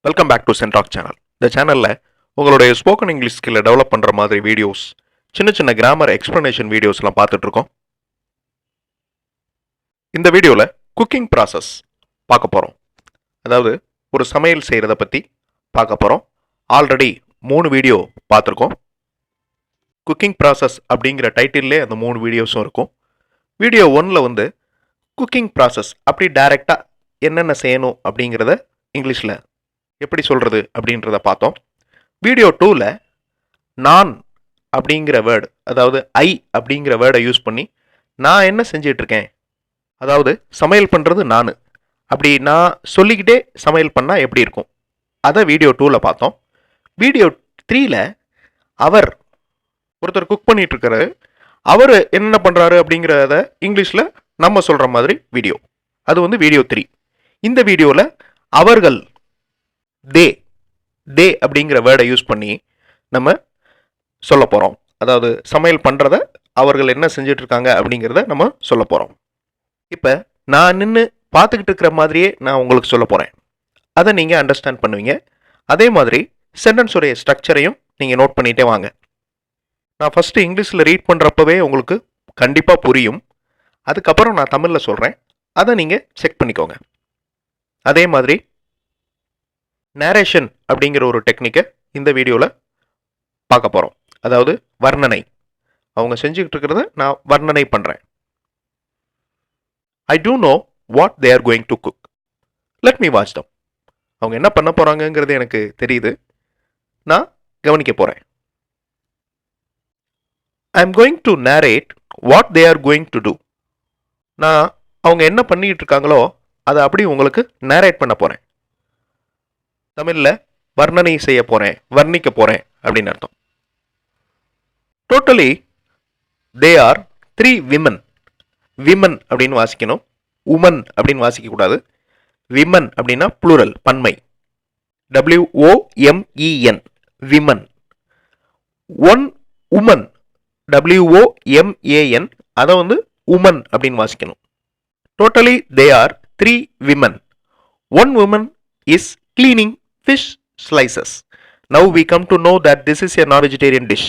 Welcome back to சென்டாக் channel. இந்த சேனலில் உங்களுடைய ஸ்போக்கன் இங்கிலீஷ் ஸ்கில்லை டெவலப் பண்ணுற மாதிரி வீடியோஸ், சின்ன சின்ன கிராமர் எக்ஸ்ப்ளனேஷன் வீடியோஸ்லாம் பார்த்துட்ருக்கோம். இந்த வீடியோவில் குக்கிங் ப்ராசஸ் பார்க்க போகிறோம். அதாவது ஒரு சமையல் செய்கிறத பற்றி பார்க்க போகிறோம். ஆல்ரெடி 3 வீடியோ பார்த்துருக்கோம். குக்கிங் ப்ராசஸ் அப்படிங்கிற டைட்டில்லே அந்த 3 வீடியோஸும் இருக்கும். வீடியோ 1ல் வந்து குக்கிங் ப்ராசஸ் அப்படி டைரெக்டாக என்னென்ன செய்யணும் அப்படிங்கிறத இங்கிலீஷில் எப்படி சொல்கிறது அப்படின்றத பார்த்தோம். வீடியோ 2ல் நான் அப்படிங்கிற வேர்டு, அதாவது ஐ அப்படிங்கிற வேர்டை யூஸ் பண்ணி நான் என்ன செஞ்சிட்ருக்கேன், அதாவது சமையல் பண்ணுறது நான், அப்படி நான் சொல்லிக்கிட்டே சமையல் பண்ணால் எப்படி இருக்கும், அதை வீடியோ 2ல் பார்த்தோம். வீடியோ 3ல் அவர் ஒருத்தர் குக் பண்ணிகிட்ருக்காரு, அவர் என்ன பண்ணுறாரு அப்படிங்கிறத இங்கிலீஷில் நம்ம சொல்கிற மாதிரி வீடியோ, அது வந்து வீடியோ 3. இந்த வீடியோவில் அவர்கள் தே அப்படிங்கிற வேர்டை யூஸ் பண்ணி நம்ம சொல்ல போகிறோம். அதாவது சமையல் பண்ணுறத அவர்கள் என்ன செஞ்சிட்ருக்காங்க அப்படிங்கிறத நம்ம சொல்ல போகிறோம். இப்போ நான் நின்று பார்த்துக்கிட்டு இருக்கிற மாதிரியே நான் உங்களுக்கு சொல்ல போகிறேன். அதை நீங்கள் அண்டர்ஸ்டாண்ட் பண்ணுவீங்க. அதே மாதிரி சென்டென்ஸுடைய ஸ்ட்ரக்சரையும் நீங்கள் நோட் பண்ணிகிட்டே வாங்க. நான் ஃபஸ்ட்டு இங்கிலீஷில் ரீட் பண்ணுறப்பவே உங்களுக்கு கண்டிப்பாக புரியும். அதுக்கப்புறம் நான் தமிழில் சொல்கிறேன், அதை நீங்கள் செக் பண்ணிக்கோங்க. அதே மாதிரி நேரேஷன் அப்படிங்கிற ஒரு டெக்னிக்கை இந்த வீடியோவில் பார்க்க போகிறோம். அதாவது வர்ணனை, அவங்க செஞ்சுக்கிட்டு இருக்கிறத நான் வர்ணனை பண்ணுறேன். I do know what they are going to cook, let me watch them. அவங்க என்ன பண்ண போகிறாங்கங்கிறது எனக்கு தெரியுது, நான் கவனிக்க போகிறேன். I am going to narrate what they are going to do. நான் அவங்க என்ன பண்ணிக்கிட்டு இருக்காங்களோ அதை அப்படி உங்களுக்கு நேரேட் பண்ண போகிறேன். தமிழில் வர்ணனை செய்ய போகிறேன், வர்ணிக்க போகிறேன் அப்படின்னு அர்த்தம். Totally they are 3 women. Women அப்படின்னு வாசிக்கணும், உமன் அப்படின்னு வாசிக்கக்கூடாது. விமன் அப்படின்னா ப்ளூரல், பன்மை. WOMEN, women. 1 உமன், WOMAN, அதை வந்து உமன் அப்படின்னு வாசிக்கணும். Totally they are 3 women. 1 woman is cleaning fish slices. Now we come to know that this is a non-vegetarian dish.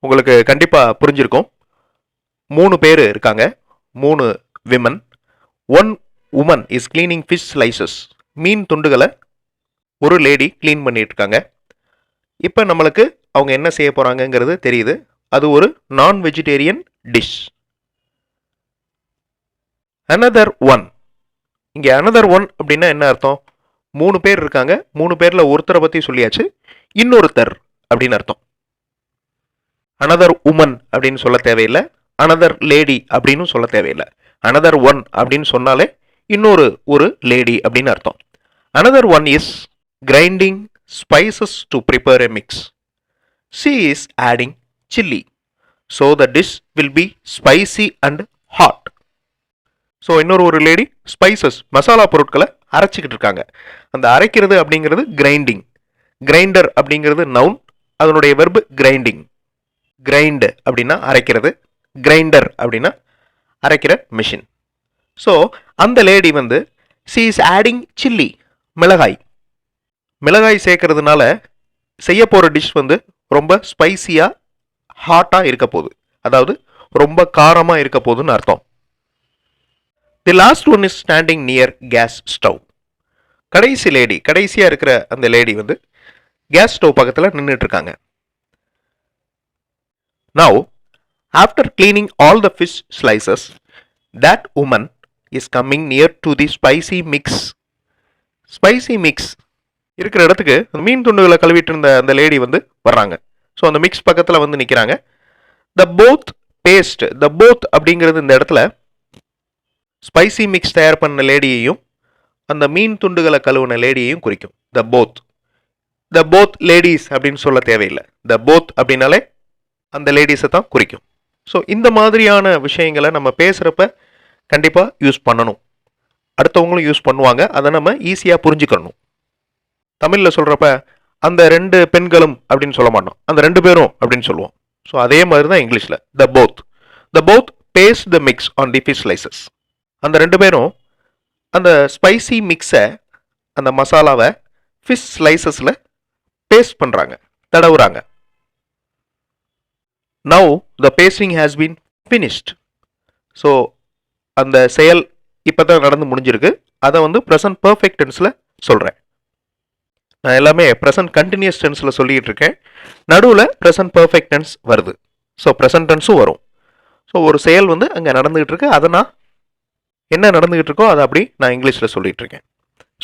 உங்களுக்கு கண்டிப்பாக புரிஞ்சிருக்கும். 3 பேர் இருக்காங்க, 3 women. 1 woman is cleaning fish slices. மீன் துண்டுகளை ஒரு லேடி க்ளீன் பண்ணிட்டு இருக்காங்க. இப்போ நம்மளுக்கு அவங்க என்ன செய்ய போகிறாங்கங்கிறது தெரியுது. அது ஒரு நான் வெஜிடேரியன் டிஷ். another one, இங்கே another one அப்படின்னா என்ன அர்த்தம்? 3 பேர் இருக்காங்க, 3 பேரில் ஒருத்தரை பற்றி சொல்லியாச்சு, இன்னொருத்தர் அப்படின்னு அர்த்தம். another woman அப்படின்னு சொல்ல தேவையில்லை, another lady அப்படின்னு சொல்ல தேவையில்லை. another one அப்படின்னு சொன்னாலே ஒரு லேடி அப்படின்னு அர்த்தம். another one is grinding spices to prepare a mix. She is adding chili, so the dish will be spicy and hot. So இன்னொரு லேடி ஸ்பைசஸ், மசாலா பொருட்களை அரைச்சிக்கிட்டு இருக்காங்க. அந்த அரைக்கிறது அப்படிங்கிறது கிரைண்டிங். கிரைண்டர் அப்படிங்கிறது நவுன், அதனுடைய வெர்பு கிரைண்டிங். கிரைண்ட் அப்படின்னா அரைக்கிறது, கிரைண்டர் அப்படின்னா அரைக்கிற மிஷின். ஸோ அந்த லேடி வந்து ஷீ இஸ் ஆடிங் சில்லி, மிளகாய். மிளகாய் சேர்க்கறதுனால செய்ய போகிற டிஷ் வந்து ரொம்ப ஸ்பைசியாக ஹாட்டாக இருக்க போகுது, அதாவது ரொம்ப காரமாக இருக்க போகுதுன்னு அர்த்தம். The last one is standing near gas stove. கடைசி லேடி, கடைசியாக இருக்கிற அந்த லேடி வந்து கேஸ் ஸ்டவ் பக்கத்தில் நின்றுட்டுருக்காங்க. Now after cleaning all the fish slices, that woman is coming near to the spicy mix. Spicy mix இருக்கிற இடத்துக்கு மீன் துண்டுகளை கழுவிட்டு இருந்த அந்த லேடி வந்து வர்றாங்க. ஸோ அந்த மிக்ஸ் பக்கத்தில் வந்து நிற்கிறாங்க. The both paste, the both அப்படிங்கிறது இந்த இடத்துல ஸ்பைசி மிக்ஸ் தயார் பண்ண லேடியையும் அந்த மீன் துண்டுகளை கழுவுன லேடியையும் குறிக்கும். த போத் லேடிஸ் அப்படின்னு சொல்ல தேவையில்லை. த போத் அப்படின்னாலே அந்த லேடிஸை தான் குறிக்கும். ஸோ இந்த மாதிரியான விஷயங்களை நம்ம பேசுகிறப்ப கண்டிப்பாக யூஸ் பண்ணணும். அடுத்தவங்களும் யூஸ் பண்ணுவாங்க, அதை நம்ம ஈஸியாக புரிஞ்சுக்கணும். தமிழில் சொல்கிறப்ப அந்த 2 பெண்களும் அப்படின்னு சொல்ல மாட்டோம், அந்த 2 பேரும் அப்படின்னு சொல்லுவோம். ஸோ அதே மாதிரி தான் இங்கிலீஷில் the both paste the mix on the fish slices. அந்த 2 பேரும் அந்த ஸ்பைசி மிக்ஸை, அந்த மசாலாவை ஃபிஷ் ஸ்லைசஸில் பேஸ்ட் பண்ணுறாங்க, தடவுறாங்க. Now the pasting has been finished. So அந்த செயல் இப்போ தான் நடந்து முடிஞ்சிருக்கு. அதை வந்து ப்ரெசன்ட் பர்ஃபெக்ட் டென்ஸில் சொல்கிறேன். நான் எல்லாமே ப்ரெசன்ட் கண்டினியூஸ் டென்ஸில் சொல்லிகிட்டு இருக்கேன். நடுவில் ப்ரெசன்ட் பர்ஃபெக்ட் டென்ஸ் வருது. ஸோ ப்ரெசன்ட் டென்ஸும் வரும். ஸோ ஒரு செயல் வந்து அங்கே நடந்துகிட்டு இருக்கு. அதை நான் என்ன நடந்துகிட்டு இருக்கோ அதை அப்படி நான் இங்கிலீஷில் சொல்லிட்டு இருக்கேன்.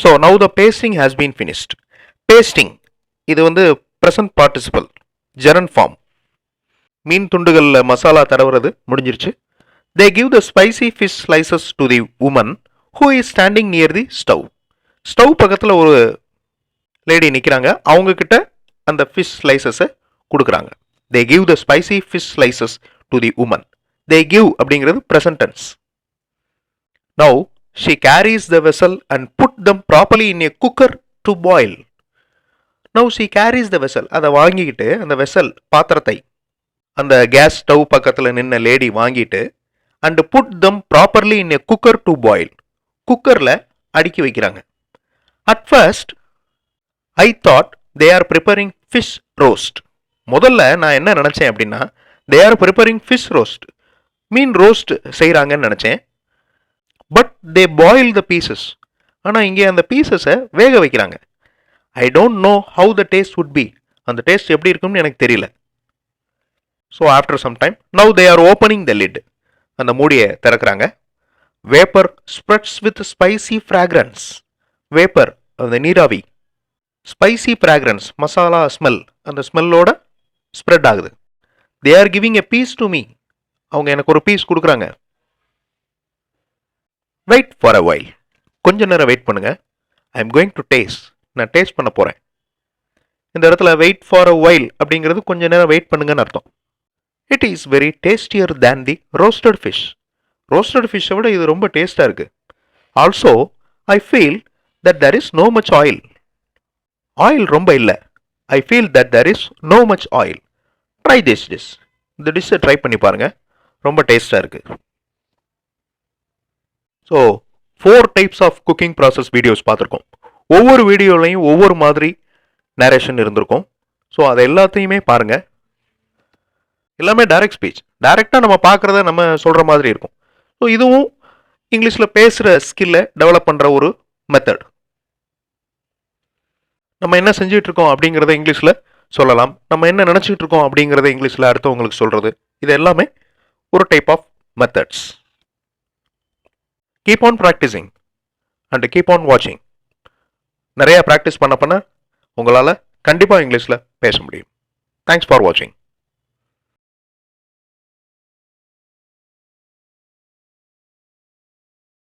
So now the pasting has been finished. Pasting இது வந்து ப்ரெசன்ட் பார்ட்டிசிபல் ஜெரன் ஃபார்ம். மீன் துண்டுகளில் மசாலா தடவுறது முடிஞ்சிருச்சு. They give the spicy fish slices to the woman who is standing near the stove. Stove பக்கத்தில் ஒரு லேடி நிற்கிறாங்க. அவங்கக்கிட்ட அந்த ஃபிஷ் ஸ்லைசஸை கொடுக்குறாங்க. They give the spicy fish slices to the woman. They give அப்படிங்கிறது present tense. Now she carries the vessel and put them properly in a cooker to boil. Now she carries the vessel. அதை வாங்கிக்கிட்டு அந்த vessel பாத்திரத்தை அந்த case stove பக்கத்தில் நின்ன lady வாங்கிட்டு and put them properly in a cooker to boil. குக்கரில் அடுக்கி வைக்கிறாங்க. At first I thought they are preparing fish roast. முதல்ல நான் என்ன நினச்சேன் அப்படின்னா, they are preparing fish roast, மீன் ரோஸ்ட் செய்கிறாங்கன்னு நினச்சேன். But they boil the pieces. ஆனால் இங்கே அந்த பீசஸை வேக வைக்கிறாங்க. I don't know how the taste would be. அந்த டேஸ்ட் எப்படி இருக்கும்னு எனக்கு தெரியல. So after some time now they are opening the lid. அந்த மூடியை திறக்கிறாங்க. Vapour spreads with spicy fragrance. Vapour அந்த நீராவி, ஸ்பைசி ஃப்ராக்ரன்ஸ் மசாலா ஸ்மெல், அந்த ஸ்மெல்லோட ஸ்ப்ரெட் ஆகுது. They are giving a piece to me. அவங்க எனக்கு ஒரு பீஸ் கொடுக்குறாங்க. Wait for a while. கொஞ்ச நேரம் வெயிட் பண்ணுங்க. I am going to taste. நான் டேஸ்ட் பண்ண போகிறேன். இந்த இடத்துல வெயிட் ஃபார் அ வைல் அப்படிங்கிறது கொஞ்ச நேரம் வெயிட் பண்ணுங்கன்னு அர்த்தம். It is very tastier than the roasted fish. Roasted ஃபிஷ்ஷை விட இது ரொம்ப டேஸ்டாக இருக்குது. Also I feel that there is no much oil. Oil ரொம்ப இல்லை. I feel that there is no much oil. Try this dish. இந்த டிஷ்ஷை ட்ரை பண்ணி பாருங்கள், ரொம்ப டேஸ்டாக இருக்குது. So 4 types of cooking process videos பார்த்துருக்கோம். ஒவ்வொரு வீடியோலையும் ஒவ்வொரு மாதிரி நேரேஷன் இருந்திருக்கும். ஸோ அதை எல்லாத்தையுமே பாருங்கள். எல்லாமே டைரக்ட் ஸ்பீச், டைரெக்டாக நம்ம பார்க்குறத நம்ம சொல்கிற மாதிரி இருக்கும். ஸோ இதுவும் இங்கிலீஷில் பேசுகிற ஸ்கில்லை டெவலப் பண்ணுற ஒரு மெத்தட். நம்ம என்ன செஞ்சுட்டு இருக்கோம் அப்படிங்கிறத இங்கிலீஷில் சொல்லலாம். நம்ம என்ன நினச்சிட்டு இருக்கோம் அப்படிங்கிறத இங்கிலீஷில் அடுத்தவங்களுக்கு சொல்கிறது. இது எல்லாமே ஒரு type of methods. Keep on practising and keep on வாட்சிங். நிறையா ப்ராக்டிஸ் பண்ண உங்களால் கண்டிப்பாக இங்கிலீஷில் பேச முடியும். தேங்க்ஸ் ஃபார் வாட்சிங்.